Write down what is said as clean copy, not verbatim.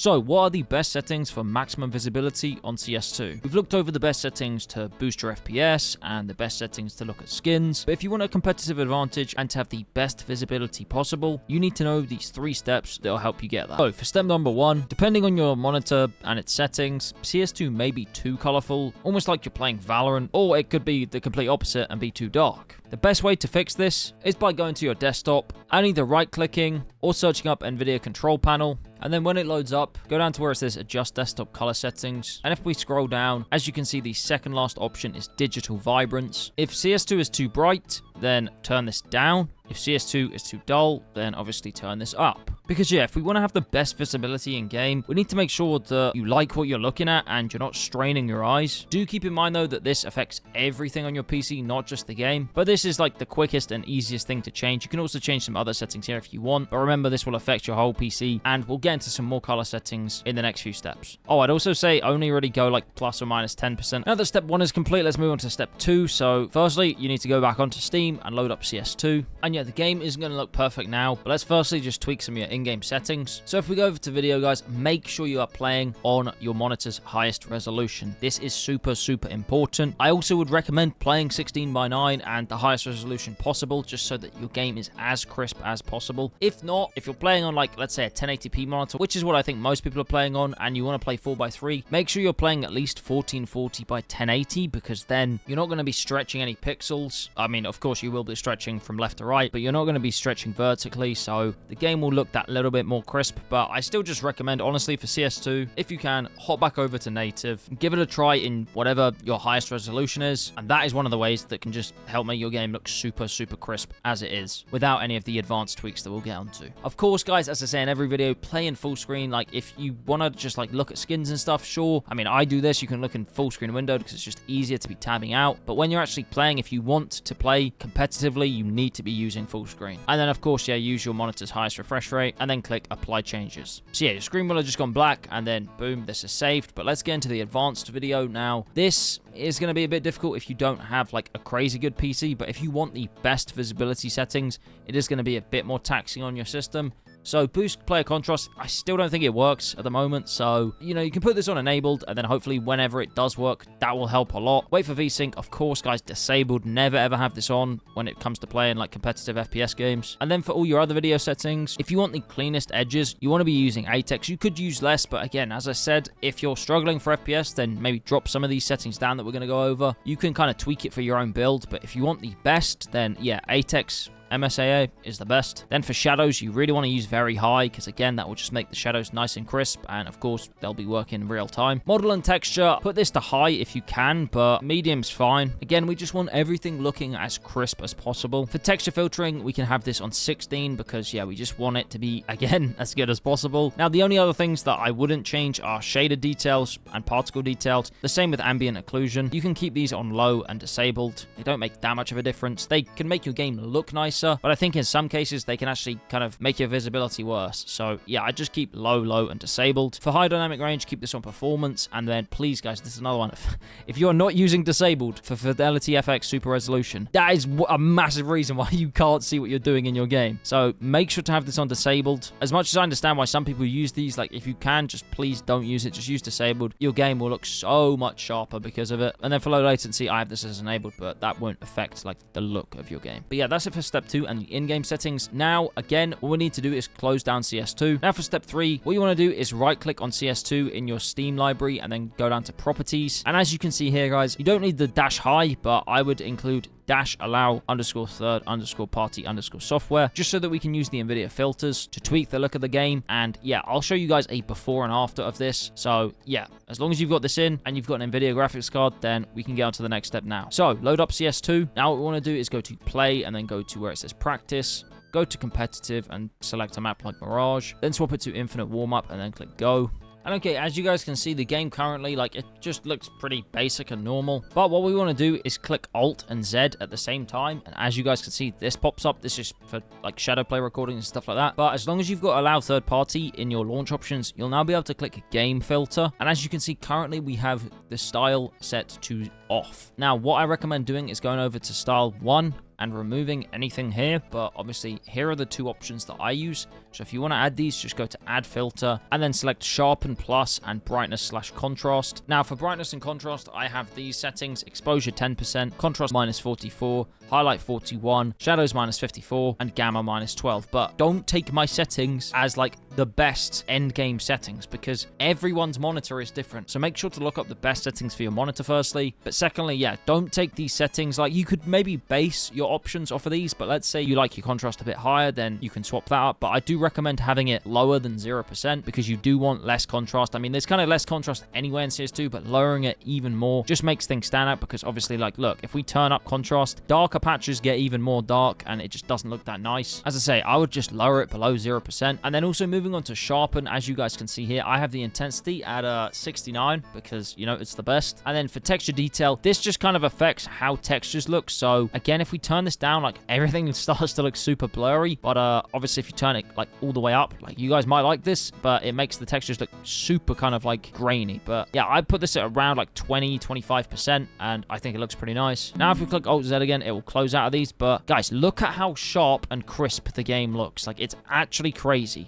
So, what are the best settings for maximum visibility on CS2? We've looked over the best settings to boost your FPS and the best settings to look at skins, but if you want a competitive advantage and to have the best visibility possible, you need to know these 3 steps that will help you get that. So, for step number 1, depending on your monitor and its settings, CS2 may be too colorful, almost like you're playing Valorant, or it could be the complete opposite and be too dark. The best way to fix this is by going to your desktop and either right-clicking or searching up Nvidia control panel, and then when it loads up, go down to where it says adjust desktop color settings, and if we scroll down, as you can see, the second last option is digital vibrance. If CS2 is too bright, then turn this down. If CS2 is too dull, then obviously turn this up. Because yeah, if we want to have the best visibility in game, we need to make sure that you like what you're looking at and you're not straining your eyes. Do keep in mind though that this affects everything on your PC, not just the game. But this is like the quickest and easiest thing to change. You can also change some other settings here if you want, but remember this will affect your whole PC, and we'll get into some more color settings in the next few steps. Oh, I'd also say only really go like plus or minus 10%. Now that step 1 is complete, let's move on to step 2. So firstly, you need to go back onto Steam and load up CS2. And yeah, the game isn't going to look perfect now, but let's firstly just tweak some of your in-game settings. So if we go over to video, guys, make sure you are playing on your monitor's highest resolution. This is super important. I also would recommend playing 16:9 and the highest resolution possible, just so that your game is as crisp as possible. If not, if you're playing on like, let's say a 1080p monitor, which is what I think most people are playing on, and you want to play 4:3, make sure you're playing at least 1440 by 1080, because then you're not going to be stretching any pixels. I mean, of course you will be stretching from left to right, but you're not going to be stretching vertically, so the game will look that little bit more crisp. But I still just recommend, honestly, for CS2, if you can, hop back over to native, give it a try in whatever your highest resolution is, and that is one of the ways that can just help make your game look super crisp as it is, without any of the advanced tweaks that we'll get onto. Of course, guys, as I say in every video, play in full screen. Like, if you want to just like look at skins and stuff, sure. I mean, I do this. You can look in full screen window because it's just easier to be tabbing out. But when you're actually playing, if you want to play competitively, you need to be using full screen. And then, of course, yeah, use your monitor's highest refresh rate, and then click apply changes. So yeah, your screen will have just gone black, and then boom, this is saved. But let's get into the advanced video now. This is going to be a bit difficult if you don't have like a crazy good PC, but if you want the best visibility settings, it is going to be a bit more taxing on your system. So boost player contrast, I still don't think it works at the moment. So, you know, you can put this on enabled, and then hopefully whenever it does work, that will help a lot. Wait for VSync, of course, guys, disabled. Never ever have this on when it comes to playing like competitive FPS games. And then for all your other video settings, if you want the cleanest edges, you want to be using ATEX. You could use less, but again, as I said, if you're struggling for FPS, then maybe drop some of these settings down that we're going to go over. You can kind of tweak it for your own build, but if you want the best, then yeah, ATEX MSAA is the best. Then for shadows, you really want to use very high, because again, that will just make the shadows nice and crisp, and of course, they'll be working in real time. Model and texture, put this to high if you can, but medium's fine. Again, we just want everything looking as crisp as possible. For texture filtering, we can have this on 16, because yeah, we just want it to be, again, as good as possible. Now, the only other things that I wouldn't change are shader details and particle details. The same with ambient occlusion. You can keep these on low and disabled. They don't make that much of a difference. They can make your game look nicer, but I think in some cases they can actually kind of make your visibility worse. So yeah, I just keep low, and disabled. For high dynamic range, keep this on performance. And then please, guys, this is another one. If you're not using disabled for Fidelity FX Super Resolution, that is a massive reason why you can't see what you're doing in your game. So make sure to have this on disabled. As much as I understand why some people use these, like if you can, just please don't use it. Just use disabled. Your game will look so much sharper because of it. And then for low latency, I have this as enabled, but that won't affect like the look of your game. But yeah, that's it for step 2 and the in-game settings. Now, again, all we need to do is close down CS2. Now for step 3, what you want to do is right-click on CS2 in your Steam library and then go down to properties. And as you can see here, guys, you don't need the dash high, but I would include dash allow underscore third underscore party underscore software, just so that we can use the Nvidia filters to tweak the look of the game. And yeah, I'll show you guys a before and after of this. So yeah, as long as you've got this in and you've got an Nvidia graphics card, then we can get on to the next step now. So load up CS2. Now what we want to do is go to play and then go to where it says practice. Go to competitive and select a map like Mirage. Then swap it to infinite warm-up and then click go. And okay, as you guys can see, the game currently, like, it just looks pretty basic and normal. But what we want to do is click Alt and Z at the same time. And as you guys can see, this pops up. This is for, like, shadow play recordings and stuff like that. But as long as you've got Allow Third Party in your launch options, you'll now be able to click Game Filter. And as you can see, currently we have the style set to off. Now, what I recommend doing is going over to Style 1 and removing anything here, but obviously here are the two options that I use. So if you want to add these, just go to add filter and then select sharpen plus and brightness / contrast. Now for brightness and contrast, I have these settings: exposure 10%, contrast -44, highlight 41, shadows -54, and gamma -12. But don't take my settings as like the best end game settings, because everyone's monitor is different. So make sure to look up the best settings for your monitor firstly. But secondly, yeah, don't take these settings. Like, you could maybe base your options off of these, but let's say you like your contrast a bit higher, then you can swap that up. But I do recommend having it lower than 0%, because you do want less contrast. I mean, there's kind of less contrast anyway in CS2, but lowering it even more just makes things stand out, because obviously, like, look, if we turn up contrast, darker patches get even more dark and it just doesn't look that nice. As I say, I would just lower it below 0%. And then also moving on to sharpen, as you guys can see here, I have the intensity at 69 because, you know, it's the best. And then for texture detail, this just kind of affects how textures look. So again, if we turn this down, like, everything starts to look super blurry. But obviously if you turn it like all the way up, like, you guys might like this, but it makes the textures look super kind of like grainy. But yeah, I put this at around like 20-25% and I think it looks pretty nice. Now if we click Alt Z again, it will close out of these. But guys, look at how sharp and crisp the game looks. Like, it's actually crazy.